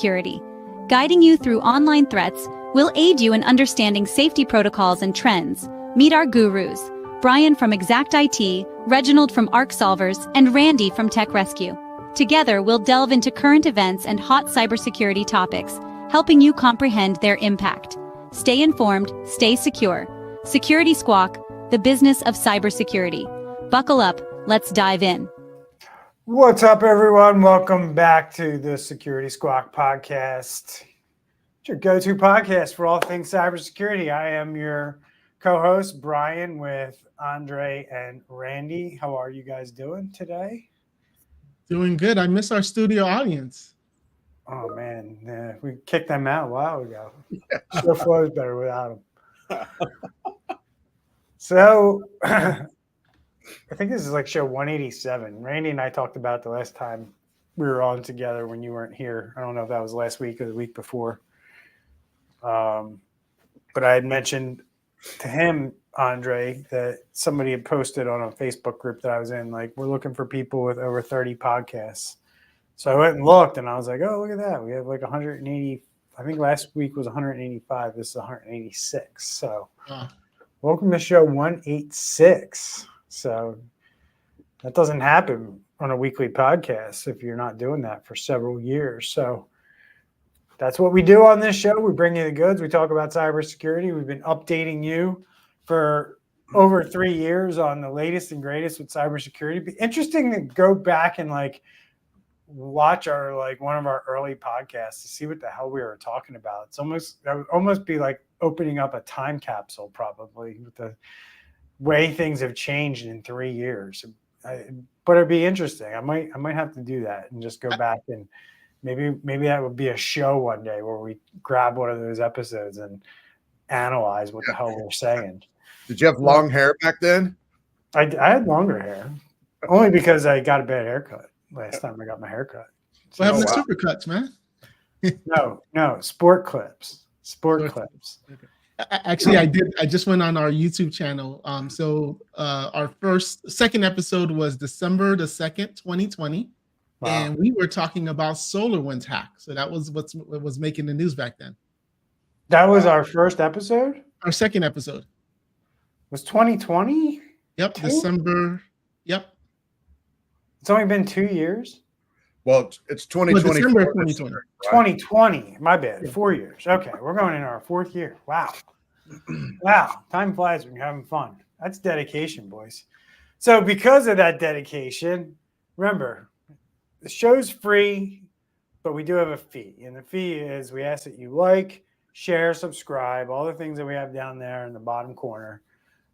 cybersecurity. Guiding you through online threats, we'll aid you in understanding safety protocols and trends. Meet our gurus, Bryan from Exact IT, Reginald from Arc Solvers, and Randy from Tech Rescue. Together, we'll delve into current events and hot cybersecurity topics, helping you comprehend their impact. Stay informed, stay secure. Security Squawk, the business of cybersecurity. Buckle up, let's dive in. What's up, everyone? Welcome back to the Security Squawk podcast. It's your go-to podcast for all things cybersecurity. I am your co-host, Bryan, with Andre and Randy. How are you guys doing today? Doing good. I miss our studio audience. Oh, man. We kicked them out a while ago. Show flows better without them. So, I think this is like show 187. Randy and I talked about it the last time we were on together when you weren't here. I don't know if that was last week or the week before. But I had mentioned to him, Andre, that somebody had posted on a Facebook group that I was in, like, we're looking for people with over 30 podcasts. So I went and looked, and I was like, oh, look at that. We have like 180. I think last week was 185. This is 186. So welcome to show 186. So that doesn't happen on a weekly podcast if you're not doing that for several years. So that's what we do on this show. We bring you the goods. We talk about cybersecurity. We've been updating you for over 3 years on the latest and greatest with cybersecurity. It'd be interesting to go back and like watch our one of our early podcasts to see what the hell we were talking about. That would almost be like opening up a time capsule, probably, with the way things have changed in 3 years. But it'd be interesting. I might have to do that and just go back and maybe that would be a show one day where we grab one of those episodes and analyze what the hell we're saying. Did you have long hair back then? I had longer hair, only because I got a bad haircut last time I got my haircut. So having the supercuts, man. No, sport clips. Sport clips. Okay. Actually, I just went on our YouTube channel. So our second episode was December the 2nd, 2020. Wow. And we were talking about SolarWinds hack. So that was what was making the news back then. That was our first episode? Our second episode. Was 2020? Yep, December. Yep. It's only been 2 years? Well, it's 2020. Well, December 2020. 2020. My bad. 4 years. Okay, we're going in our fourth year. Wow. Wow. Time flies when you're having fun. That's dedication, boys. So because of that dedication, remember, the show's free, but we do have a fee. And the fee is we ask that you like, share, subscribe, all the things that we have down there in the bottom corner.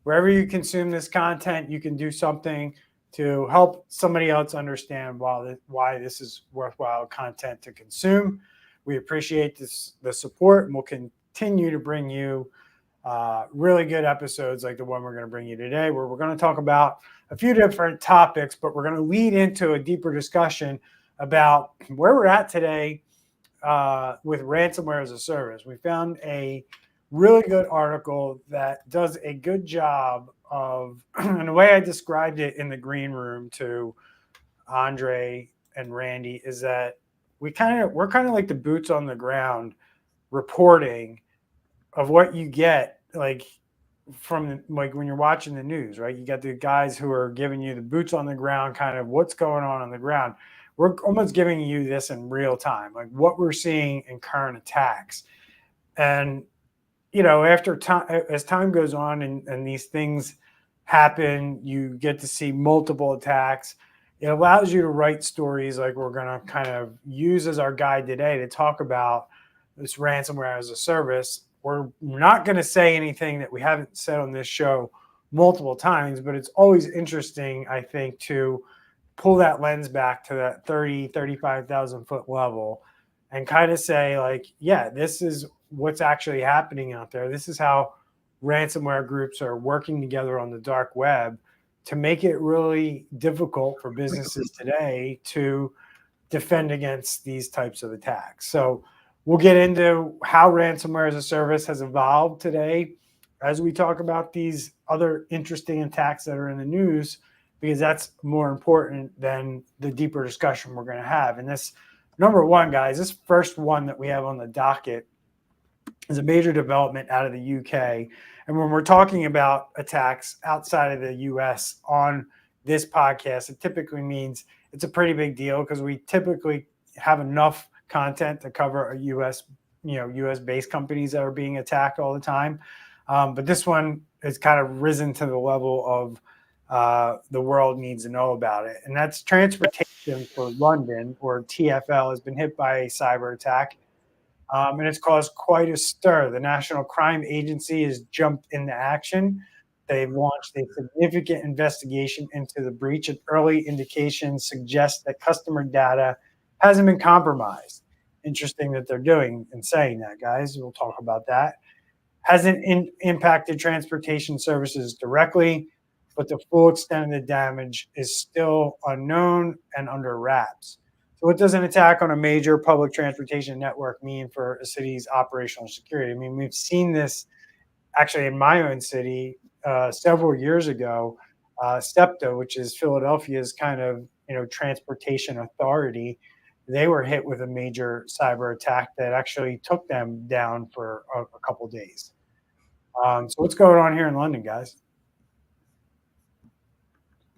Wherever you consume this content, you can do something to help somebody else understand why this is worthwhile content to consume. We appreciate the support, and we'll continue to bring you really good episodes like the one we're going to bring you today, where we're going to talk about a few different topics, but we're going to lead into a deeper discussion about where we're at today with Ransomware-as-a-Service. We found a really good article that does a good job of, and the way I described it in the green room to Andre and Randy is that we're kind of like the boots on the ground reporting of what you get from when you're watching the news, right? You got the guys who are giving you the boots on the ground, kind of what's going on the ground. We're almost giving you this in real time, like what we're seeing in current attacks. And after time, as time goes on and these things happen, you get to see multiple attacks. It allows you to write stories like we're going to kind of use as our guide today to talk about this ransomware as a service. We're not going to say anything that we haven't said on this show multiple times, but it's always interesting, I think, to pull that lens back to that 35,000 foot level and kind of say, this is what's actually happening out there. This is how ransomware groups are working together on the dark web to make it really difficult for businesses today to defend against these types of attacks. So we'll get into how ransomware as a service has evolved today as we talk about these other interesting attacks that are in the news, because that's more important than the deeper discussion we're going to have. And this Number one, guys, this first one that we have on the docket is a major development out of the UK. And when we're talking about attacks outside of the US on this podcast, it typically means it's a pretty big deal because we typically have enough content to cover a US based companies that are being attacked all the time. But this one has kind of risen to the level of the world needs to know about it. And that's transportation for London, or TfL, has been hit by a cyber attack. And it's caused quite a stir. The National Crime Agency has jumped into action. They've launched a significant investigation into the breach, and early indications suggest that customer data hasn't been compromised. Interesting that they're doing and saying that, guys. We'll talk about that. Hasn't impacted transportation services directly, but the full extent of the damage is still unknown and under wraps. So what does an attack on a major public transportation network mean for a city's operational security? I mean, we've seen this actually in my own city several years ago. SEPTA, which is Philadelphia's kind of transportation authority, they were hit with a major cyber attack that actually took them down for a couple of days. So what's going on here in London, guys?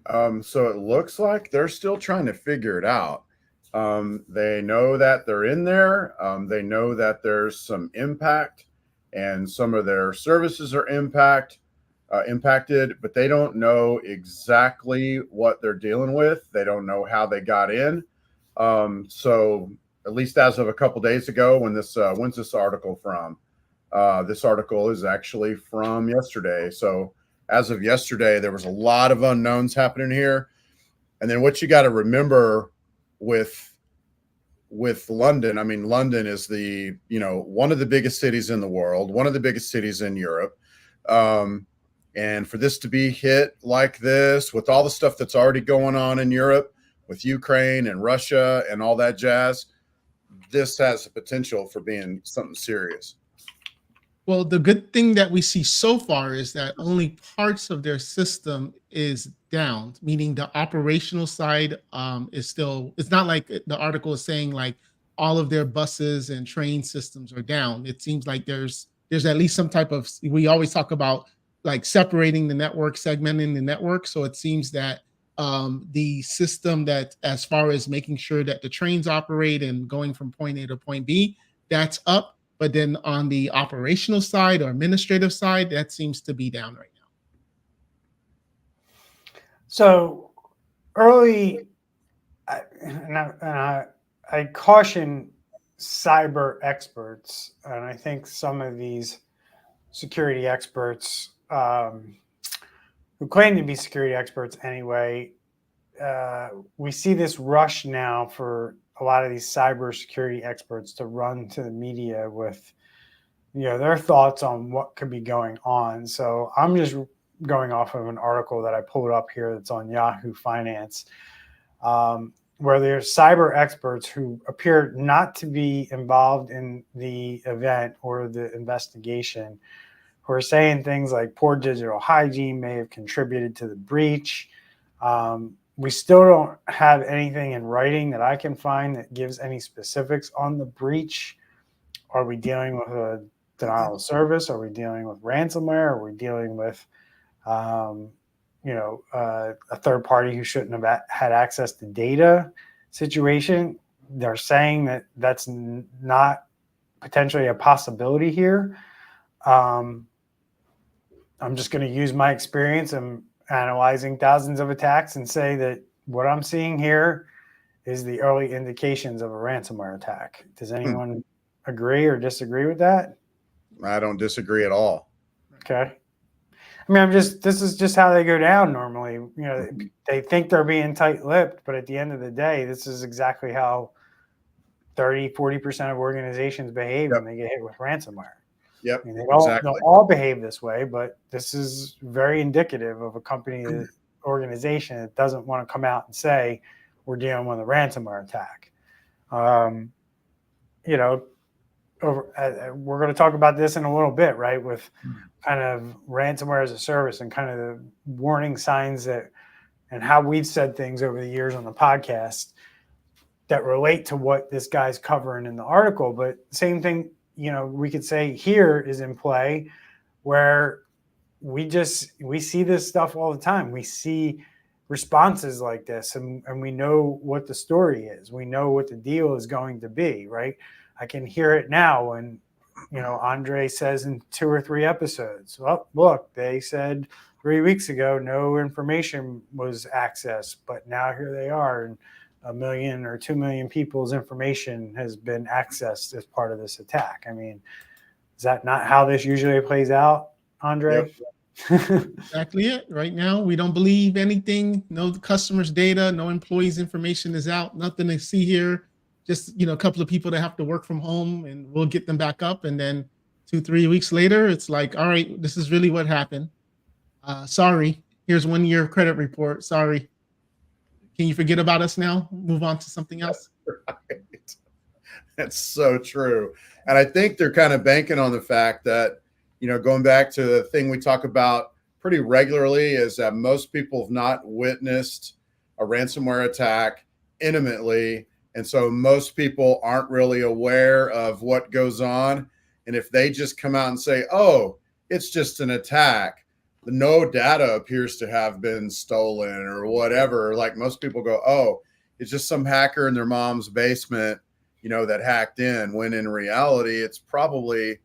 So it looks like they're still trying to figure it out. They know that they're in there. They know that there's some impact and some of their services are impacted, but they don't know exactly what they're dealing with. They don't know how they got in. So at least as of a couple days ago, when's this article from? This article is actually from yesterday. So as of yesterday, there was a lot of unknowns happening here. And then what you got to remember with London, I mean, London is one of the biggest cities in the world, one of the biggest cities in Europe. And for this to be hit like this, with all the stuff that's already going on in Europe, with Ukraine and Russia and all that jazz, this has the potential for being something serious. Well, the good thing that we see so far is that only parts of their system is down, meaning the operational side is still, it's not like the article is saying like all of their buses and train systems are down. It seems like there's at least some type of, we always talk about like separating the network, segmenting the network. So it seems that the system that, as far as making sure that the trains operate and going from point A to point B, that's up. But then on the operational side or administrative side, that seems to be down right now. So early, I caution cyber experts, and I think some of these security experts who claim to be security experts anyway, we see this rush now for a lot of these cybersecurity experts to run to the media with, their thoughts on what could be going on. So I'm just going off of an article that I pulled up here that's on Yahoo Finance, where there's cyber experts who appear not to be involved in the event or the investigation, who are saying things like poor digital hygiene may have contributed to the breach. We still don't have anything in writing that I can find that gives any specifics on the breach. Are we dealing with a denial of service? Are we dealing with ransomware? Are we dealing with, a third party who shouldn't have had access to data situation? They're saying that that's not potentially a possibility here. I'm just going to use my experience and analyzing thousands of attacks and say that what I'm seeing here is the early indications of a ransomware attack. Does anyone agree or disagree with that? I don't disagree at all. Okay. I mean, this is just how they go down normally. They think they're being tight-lipped, but at the end of the day, this is exactly how 30-40% of organizations behave when they get hit with ransomware. Yep. I mean, Exactly. they'll all behave this way, but this is very indicative of a company, organization that doesn't want to come out and say we're dealing with a ransomware attack. We're going to talk about this in a little bit, right? With kind of ransomware as a service and kind of the warning signs that, and how we've said things over the years on the podcast. that relate to what this guy's covering in the article. But same thing, we could say here is in play, where we see this stuff all the time. We see responses like this, and we know what the story is. We know what the deal is going to be, right? I can hear it now when, Andre says in 2 or 3 episodes, well, look, they said 3 weeks ago no information was accessed, but now here they are, and 1 million or 2 million people's information has been accessed as part of this attack. I mean, is that not how this usually plays out, Andre? Yep. Exactly it. Right now, we don't believe anything. No customers' data, no employees' information is out. Nothing to see here. Just a couple of people that have to work from home, and we'll get them back up. And then 2-3 weeks later, it's like, all right, this is really what happened. Sorry, here's 1 year credit report. Sorry. Can you forget about us now? Move on to something else? Right. That's so true. And I think they're kind of banking on the fact that, going back to the thing we talk about pretty regularly, is that most people have not witnessed a ransomware attack intimately. And so most people aren't really aware of what goes on. And if they just come out and say, oh, it's just an attack, no data appears to have been stolen or whatever, like most people go, oh, it's just some hacker in their mom's basement, that hacked in, when in reality, it's probably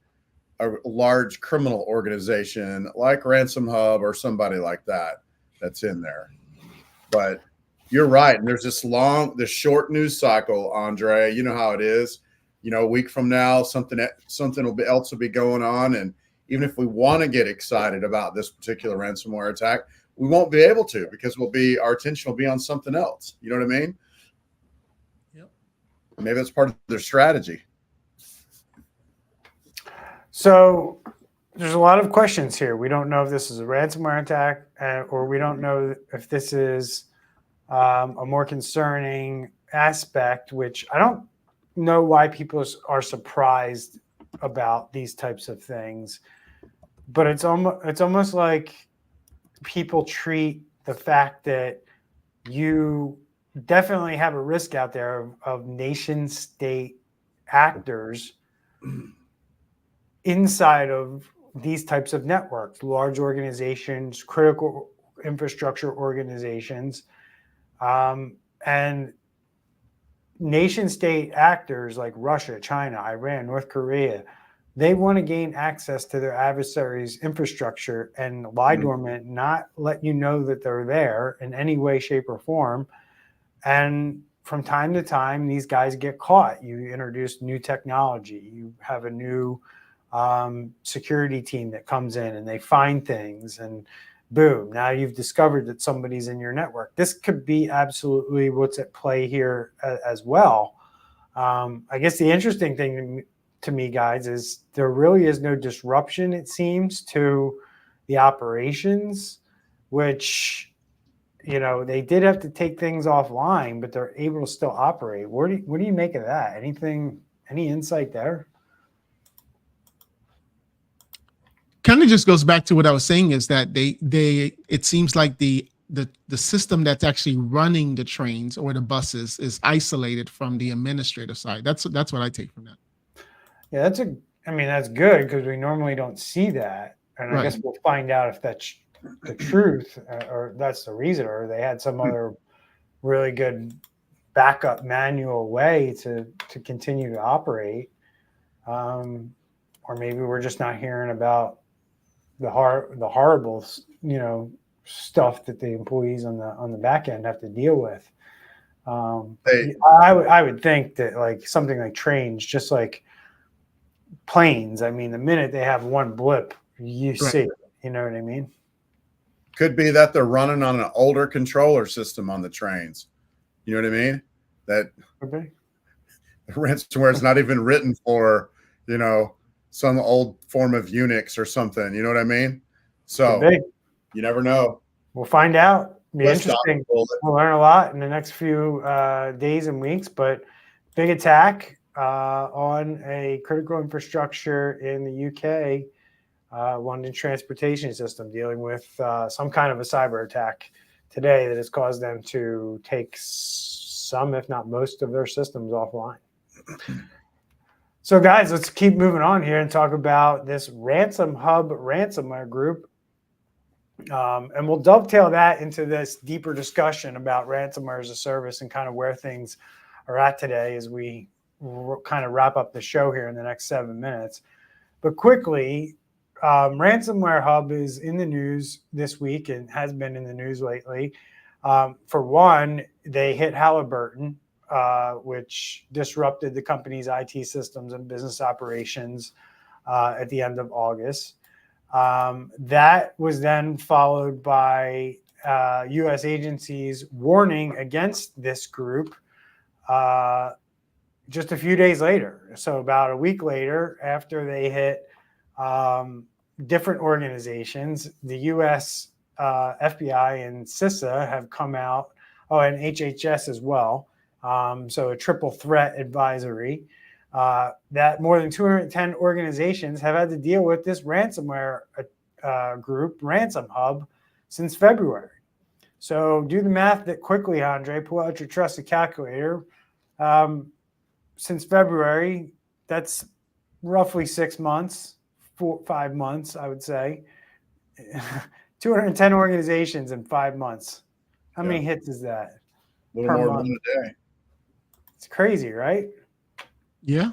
a large criminal organization like RansomHub or somebody like that that's in there. But you're right. And there's this short news cycle, Andre. You know how it is. A week from now, something else will be going on. And even if we want to get excited about this particular ransomware attack, we won't be able to, because our attention will be on something else. You know what I mean? Yep. Maybe that's part of their strategy. So there's a lot of questions here. We don't know if this is a ransomware attack, or we don't know if this is a more concerning aspect, which I don't know why people are surprised about these types of things. But it's almost like people treat the fact that you definitely have a risk out there of nation state actors inside of these types of networks, large organizations, critical infrastructure organizations, and nation state actors like Russia, China, Iran, North Korea. They want to gain access to their adversaries' infrastructure and lie dormant, not let you know that they're there in any way, shape, or form. And from time to time, these guys get caught. You introduce new technology. You have a new security team that comes in and they find things, and boom, now you've discovered that somebody's in your network. This could be absolutely what's at play here as well. I guess the interesting thing to me, guys, is there really is no disruption, it seems, to the operations, which, they did have to take things offline, but they're able to still operate. What do you make of that? Any insight there? Kind of just goes back to what I was saying, is that it seems like the system that's actually running the trains or the buses is isolated from the administrative side. That's what I take from that. Yeah, that's good, because we normally don't see that. And I guess we'll find out if that's the truth, or that's the reason, or they had some other really good backup manual way to continue to operate. Or maybe we're just not hearing about the horrible, stuff that the employees on the back end have to deal with. I would think that like something like trains, just like planes, the minute they have one blip, you see it. You know what I mean? Could be that they're running on an older controller system on the trains. You know what I mean? That the ransomware is not even written for, some old form of Unix or something. You know what I mean? So you never know. We'll find out. It'll be interesting. We'll learn a lot in the next few days and weeks, but big attack on a critical infrastructure in the UK, London transportation system, dealing with some kind of a cyber attack today that has caused them to take some, if not most, of their systems offline. So, guys, let's keep moving on here and talk about this RansomHub ransomware group. And we'll dovetail that into this deeper discussion about ransomware as a service and kind of where things are at today as we kind of wrap up the show here in the next 7 minutes. But quickly, RansomWare-Hub is in the news this week and has been in the news lately. For one, they hit Halliburton, which disrupted the company's IT systems and business operations at the end of August. That was then followed by U.S. agencies warning against this group just a few days later. So about a week later, after they hit different organizations, the U.S. FBI and CISA have come out, and HHS as well. So a triple threat advisory that more than 210 organizations have had to deal with this ransomware group, RansomHub, since February. So do the math that quickly, Andre. Pull out your trusted calculator. Since February, that's roughly 6 months, 5 months, I would say. 210 organizations in 5 months. How many hits is that? A little more than one a day. It's crazy, right? Yeah.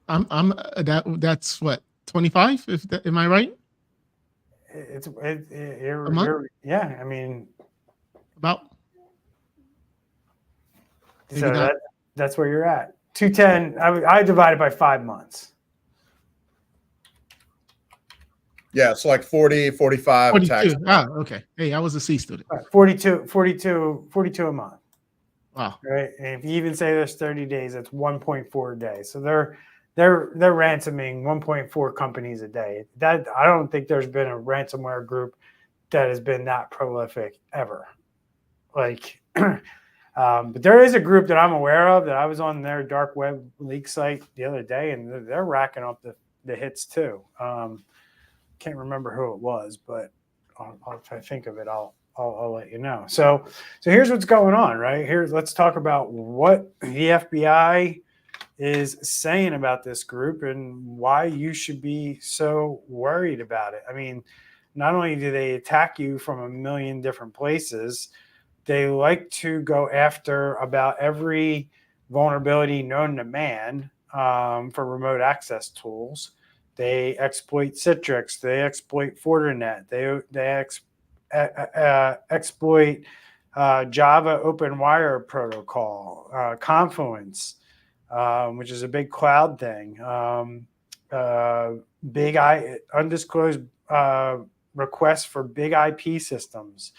That's what, 25? Am I right? A month? Yeah, I mean, About. So that's where you're at. 210. I divide it by 5 months. Yeah, it's like 40, 45 attacks. Okay. Hey, I was a C student. 42 a month. Wow. Right. And if you even say there's 30 days, that's 1.4 a day. So they're ransoming 1.4 companies a day. That I don't think there's been a ransomware group that has been that prolific ever. Like, but there is a group that I'm aware of that I was on their dark web leak site the other day, and they're racking up the hits too. Can't remember who it was, but if I think of it, I'll let you know. So here's what's going on, right? Let's talk about what the FBI is saying about this group and why you should be so worried about it. I mean, not only do they attack you from a million different places, they like to go after about every vulnerability known to man for remote access tools. They exploit Citrix. They exploit Fortinet. They exploit Java Open Protocol, Confluence, which is a big cloud thing. Undisclosed requests for big IP systems.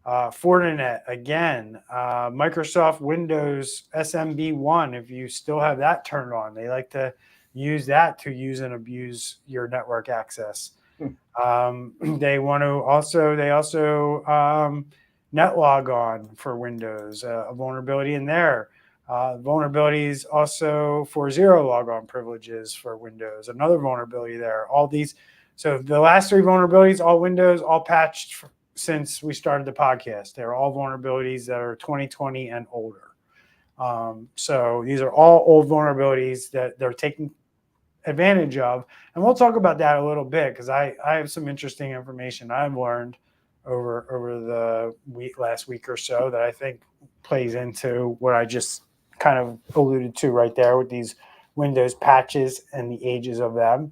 Fortinet, again, Microsoft Windows SMB1, if you still have that turned on, they like to use that to use and abuse your network access. They also net log on for Windows, a vulnerability in there. Vulnerabilities also for zero logon privileges for Windows, another vulnerability there. All these, so the last three vulnerabilities, all Windows, all patched since we started the podcast. They're all vulnerabilities that are 2020 and older. So these are all old vulnerabilities that they're taking advantage of, and we'll talk about that a little bit because I have some interesting information I've learned over the last week or so that I think plays into what I just kind of alluded to right there with these Windows patches and the ages of them.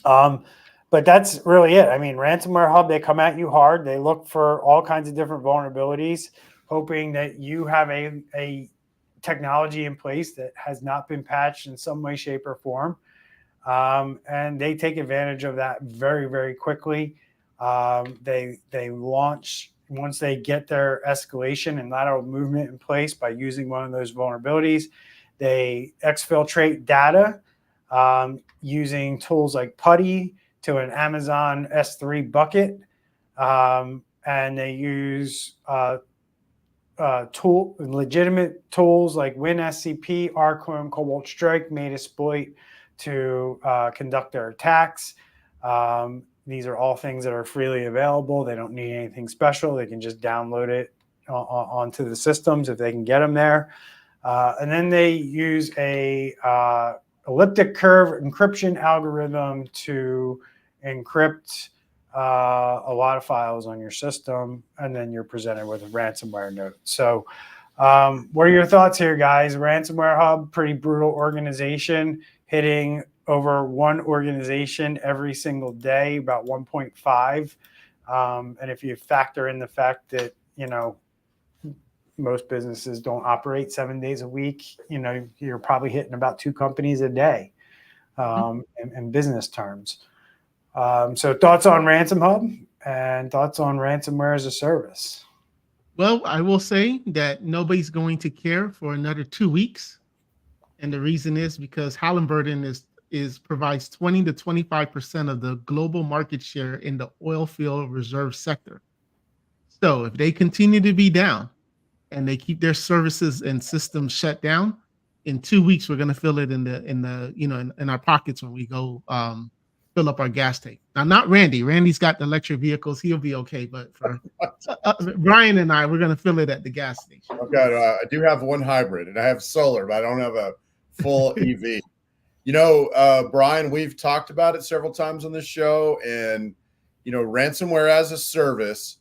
But that's really it. I mean, RansomWare-Hub, they come at you hard. They look for all kinds of different vulnerabilities, hoping that you have a technology in place that has not been patched in some way, shape, or form. And they take advantage of that very, very quickly. They launch, once they get their escalation and lateral movement in place by using one of those vulnerabilities, they exfiltrate data using tools like Putty to an Amazon S3 bucket. And they use legitimate tools like WinSCP, Archrome, Cobalt Strike, Metasploit to conduct their attacks. These are all things that are freely available. They don't need anything special. They can just download it onto the systems if they can get them there. And then they use a elliptic curve encryption algorithm to encrypt a lot of files on your system, and then you're presented with a ransomware note. So what are your thoughts here, guys? RansomWare-Hub, pretty brutal organization, hitting over one organization every single day, about 1.5. And if you factor in the fact that, most businesses don't operate 7 days a week, you're probably hitting about 2 companies a day in business terms. So thoughts on RansomHub and thoughts on Ransomware-as-a-Service? Well, I will say that nobody's going to care for another 2 weeks. And the reason is because Halliburton provides 20 to 25% of the global market share in the oil field reserve sector. So if they continue to be down and they keep their services and systems shut down, in 2 weeks we're going to feel it in our pockets when we go fill up our gas tank. Now, not Randy. Randy's got the electric vehicles; he'll be okay. But for Bryan and I, we're going to feel it at the gas station. Okay, I do have one hybrid, and I have solar, but I don't have a full EV. Bryan, we've talked about it several times on this show, and ransomware-as-a-service.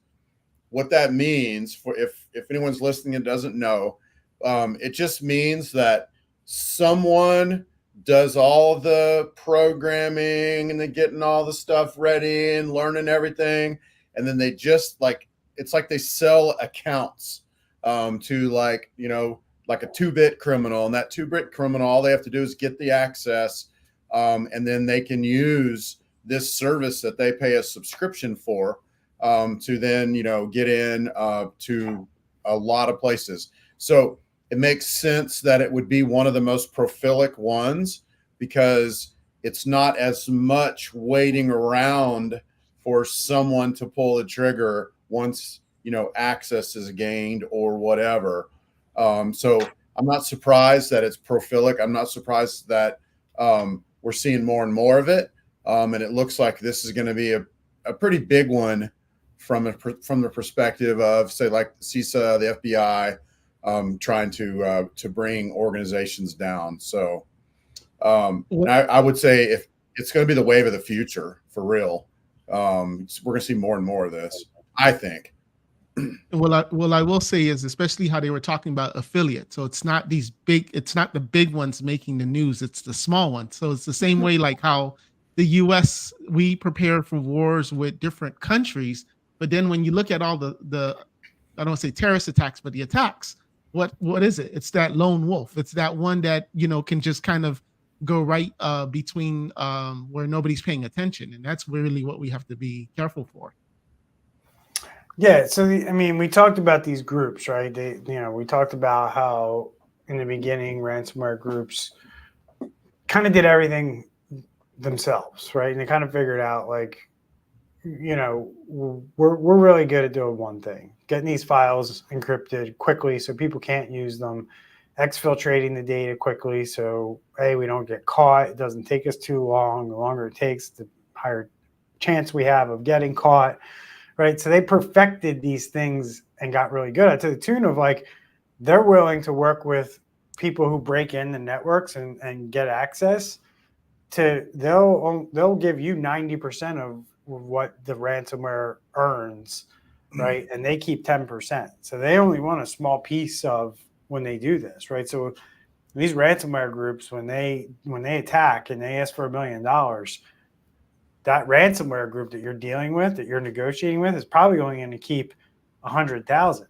What that means, for if anyone's listening and doesn't know, it just means that someone does all the programming and they're getting all the stuff ready and learning everything, and then they just it's like they sell accounts to like a 2-bit criminal, and that 2-bit criminal, all they have to do is get the access, and then they can use this service that they pay a subscription for. To then, get in to a lot of places. So it makes sense that it would be one of the most prolific ones because it's not as much waiting around for someone to pull the trigger once, access is gained or whatever. So I'm not surprised that it's prolific. I'm not surprised that we're seeing more and more of it. And it looks like this is going to be a pretty big one from the perspective of, say, like the CISA, the FBI, trying to bring organizations down. So I would say if it's going to be the wave of the future for real, we're going to see more and more of this, I think. Well, I will say is especially how they were talking about affiliate. So it's not the big ones making the news. It's the small ones. So it's the same way like how the U.S., we prepare for wars with different countries. But then when you look at all the I don't want to say terrorist attacks, but the attacks, what is it? It's that lone wolf. It's that one that, can just kind of go right between where nobody's paying attention. And that's really what we have to be careful for. Yeah. So, we talked about these groups, right? We talked about how in the beginning, ransomware groups kind of did everything themselves, right? And they kind of figured out we're really good at doing one thing, getting these files encrypted quickly so people can't use them, exfiltrating the data quickly so, A, we don't get caught. It doesn't take us too long. The longer it takes, the higher chance we have of getting caught, right? So they perfected these things and got really good at it, to the tune of they're willing to work with people who break in the networks and get access to, they'll give you 90% of what the ransomware earns, right? And they keep 10%. So they only want a small piece of when they do this, right? So these ransomware groups, when they attack and they ask for $1 million, that ransomware group that you're dealing with, that you're negotiating with, is probably only going to keep 100,000,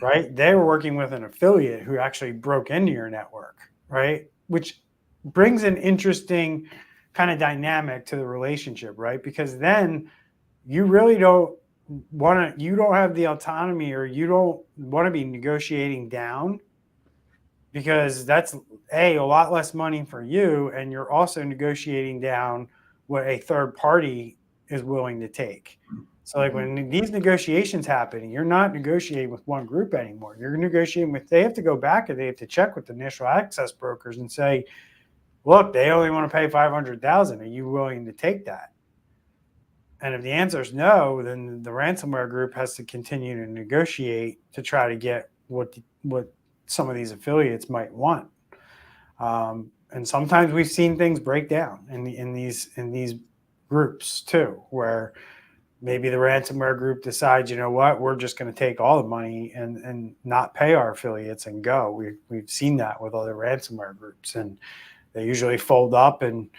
right? They were working with an affiliate who actually broke into your network, right? Which brings an interesting kind of dynamic to the relationship, right? Because then you really don't have the autonomy, or you don't want to be negotiating down, because that's a lot less money for you, and you're also negotiating down what a third party is willing to take. So when these negotiations happen, you're not negotiating with one group anymore. You're negotiating with, they have to go back and they have to check with the initial access brokers and say, look, they only want to pay $500,000. Are you willing to take that? And if the answer is no, then the ransomware group has to continue to negotiate to try to get what some of these affiliates might want. And sometimes we've seen things break down in these groups too, where maybe the ransomware group decides, you know what, we're just going to take all the money and not pay our affiliates and go. We've seen that with other ransomware groups, and they usually fold up and,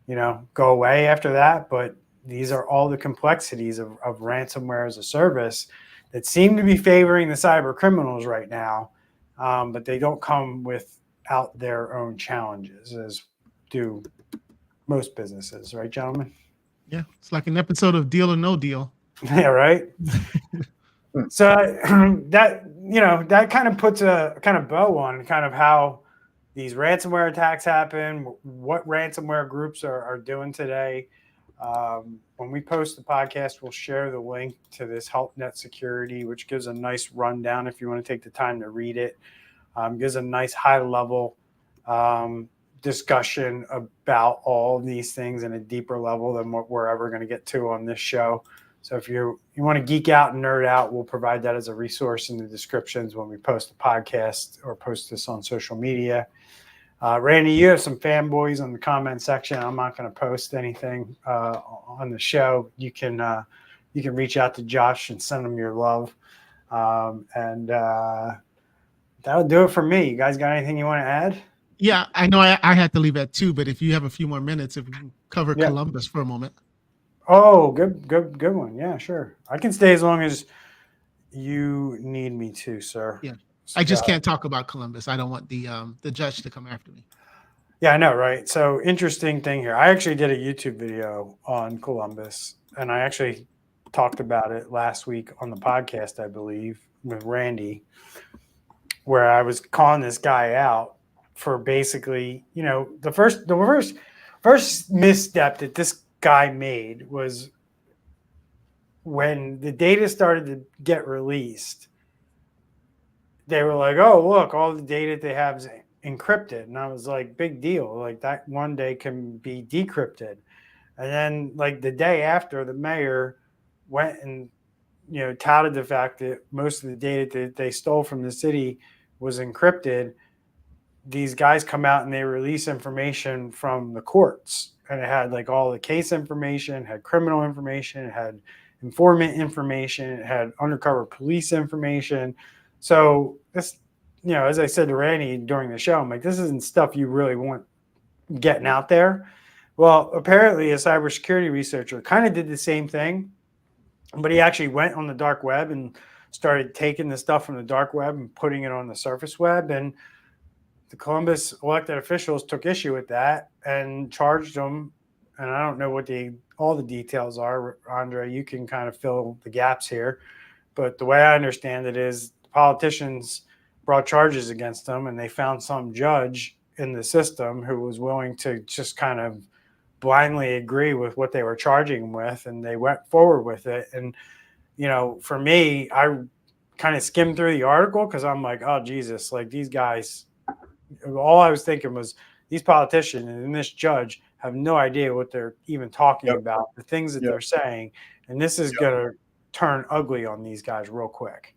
you know, go away after that. But these are all the complexities of ransomware as a service that seem to be favoring the cyber criminals right now, but they don't come without their own challenges, as do most businesses, right, gentlemen? Yeah, it's like an episode of Deal or No Deal. Yeah, right. So that, you know, that kind of puts a kind of bow on kind of how these ransomware attacks happen, what ransomware groups are doing today. When we post the podcast, we'll share the link to this HelpNet Security, which gives a nice rundown if you want to take the time to read it. Gives a nice high level discussion about all these things in a deeper level than what we're ever going to get to on this show. So if you want to geek out and nerd out, we'll provide that as a resource in the descriptions when we post the podcast or post this on social media. Randy, you have some fanboys on the comment section. I'm not going to post anything on the show. You can reach out to Josh and send him your love. And that'll do it for me. You guys got anything you want to add? Yeah, I know I had to leave at 2, but if you have a few more minutes, if we can cover Columbus for a moment. Oh, good one. Yeah, sure. I can stay as long as you need me to, sir. Yeah. I just can't talk about Columbus. I don't want the judge to come after me. Yeah, I know, right? So interesting thing here. I actually did a YouTube video on Columbus, and I actually talked about it last week on the podcast, I believe, with Randy, where I was calling this guy out for basically, you know, the first misstep that this guy made was when the data started to get released. They were like, oh, look, all the data they have is encrypted. And I was like, big deal. Like, that one day can be decrypted. And then, like, the day after, the mayor went and, you know, touted the fact that most of the data that they stole from the city was encrypted. These guys come out and they release information from the courts. And it had, like, all the case information, had criminal information, it had informant information, it had undercover police information. So this, you know, as I said to Randy during the show, I'm like, this isn't stuff you really want getting out there. Well, apparently a cybersecurity researcher kind of did the same thing, but he actually went on the dark web and started taking the stuff from the dark web and putting it on the surface web. And the Columbus elected officials took issue with that and charged them. And I don't know what all the details are. Andre, you can kind of fill the gaps here. But the way I understand it is, politicians brought charges against them, and they found some judge in the system who was willing to just kind of blindly agree with what they were charging them with, and they went forward with it. And, you know, for me, I kind of skimmed through the article because I'm like, oh, Jesus, like, these guys, all I was thinking was these politicians and this judge have no idea what they're even talking about, the things that they're saying, and this is going to turn ugly on these guys real quick.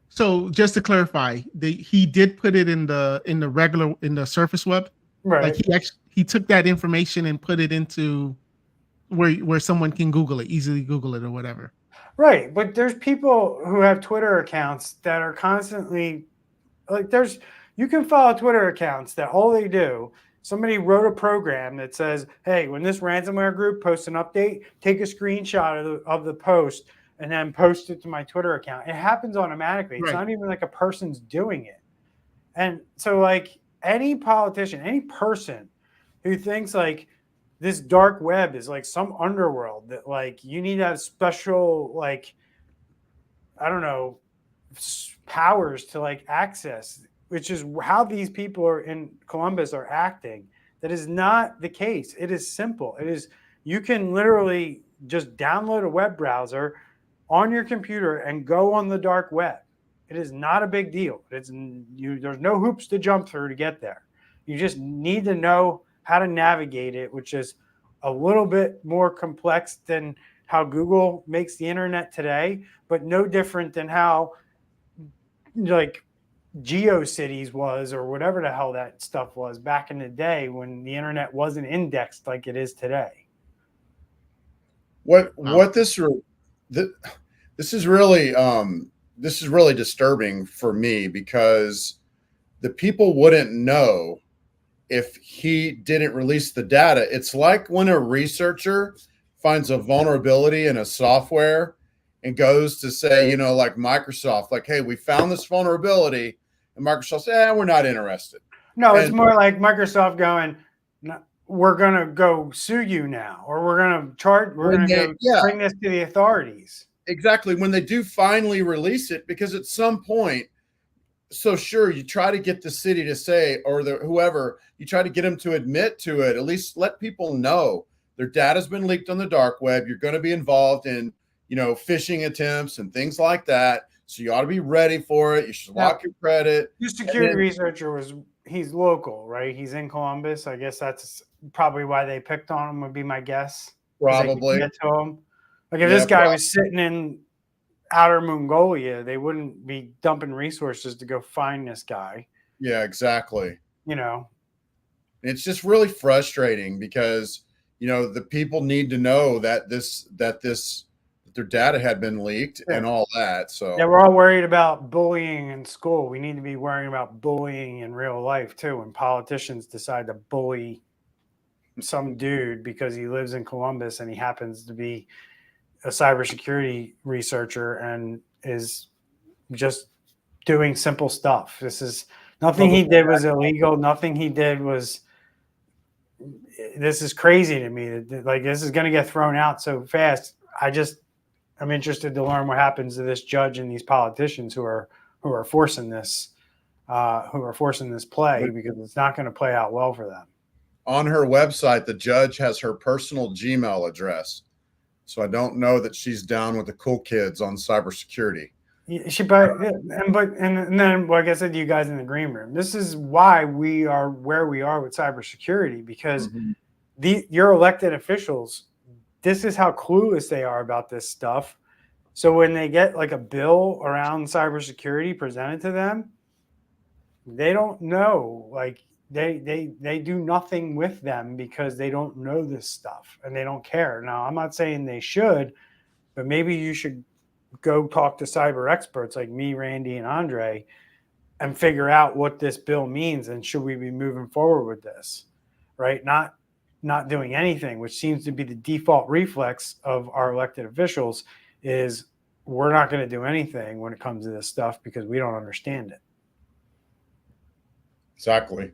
So just to clarify, he did put it in the surface web, right? Like he took that information and put it into where someone can Google it, easily Google it or whatever. Right, but there's people who have Twitter accounts that are constantly like, you can follow Twitter accounts that all they do, somebody wrote a program that says, hey, when this ransomware group posts an update, take a screenshot of the post and then post it to my Twitter account. It happens automatically. It's not even like a person's doing it. And so, like, any politician, any person who thinks like this dark web is like some underworld that, like, you need to have special, like, I don't know, powers to, like, access, which is how these people are in Columbus are acting. That is not the case. It is simple. It is, you can literally just download a web browser on your computer and go on the dark web. It is not a big deal. There's no hoops to jump through to get there. You just need to know how to navigate it, which is a little bit more complex than how Google makes the internet today, but no different than how like GeoCities was, or whatever the hell that stuff was back in the day when the internet wasn't indexed like it is today. This is really disturbing for me, because the people wouldn't know if he didn't release the data. It's like when a researcher finds a vulnerability in a software and goes to say, like Microsoft, like, hey, we found this vulnerability, and Microsoft says, we're not interested. No, it's more like Microsoft going, no, we're going to go sue you now, or we're going to charge, we're going to go bring this to the authorities. Exactly. When they do finally release it, because at some point, so sure, you try to get the city to say, or whoever, you try to get them to admit to it, at least let people know their data's been leaked on the dark web. You're going to be involved in, phishing attempts and things like that. So you ought to be ready for it. You should lock your credit. Your security researcher he's local, right? He's in Columbus. I guess that's probably why they picked on him, would be my guess. Probably. Get to him. Like if this guy was sitting in outer Mongolia, they wouldn't be dumping resources to go find this guy. Yeah, exactly. It's just really frustrating because, the people need to know that their data had been leaked and all that. So yeah, we're all worried about bullying in school. We need to be worrying about bullying in real life too. When politicians decide to bully some dude because he lives in Columbus and he happens to be a cybersecurity researcher and is just doing simple stuff. This is nothing he did was illegal. Nothing he did was. This is crazy to me. Like this is going to get thrown out so fast. I'm interested to learn what happens to this judge and these politicians who are forcing this play, because it's not going to play out well for them. On her website, the judge has her personal Gmail address. So I don't know that she's down with the cool kids on cybersecurity. And then, like I said to you guys in the green room, this is why we are where we are with cybersecurity, because your elected officials, this is how clueless they are about this stuff. So when they get like a bill around cybersecurity presented to them, they don't know. Like they do nothing with them because they don't know this stuff and they don't care. Now, I'm not saying they should, but maybe you should go talk to cyber experts like me, Randy, and Andre, and figure out what this bill means and should we be moving forward with this, right? Not doing anything, which seems to be the default reflex of our elected officials, is we're not going to do anything when it comes to this stuff because we don't understand it. Exactly.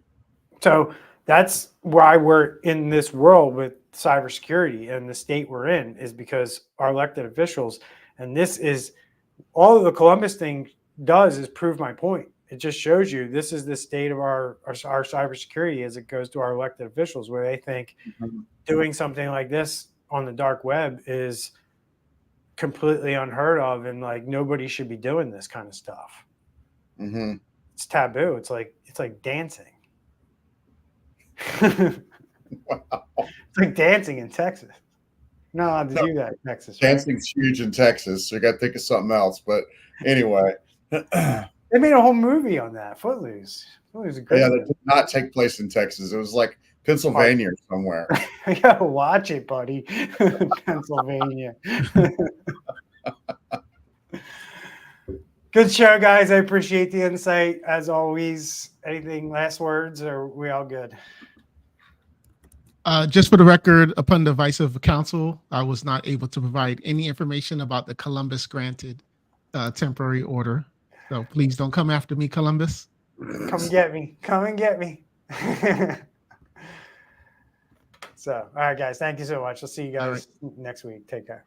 So that's why we're in this world with cybersecurity, and the state we're in is because our elected officials, and this is all of the Columbus thing does is prove my point. It just shows you this is the state of our cybersecurity as it goes to our elected officials, where they think doing something like this on the dark web is completely unheard of, and like nobody should be doing this kind of stuff. It's taboo. It's like dancing. Wow. It's like dancing in Texas. You're not allowed to do that in Texas. Dancing's huge in Texas, so you got to think of something else. But anyway, they made a whole movie on that. Footloose. Footloose is a great. Yeah, that did not take place in Texas. It was like Pennsylvania or somewhere. Yeah, watch it, buddy. Pennsylvania. Good show, guys. I appreciate the insight as always. Anything last words, or are we all good? Just for the record, upon the advice of counsel, I was not able to provide any information about the Columbus granted temporary order. So please don't come after me, Columbus. Come get me. Come and get me. So, all right, guys. Thank you so much. I'll see you guys next week. Take care.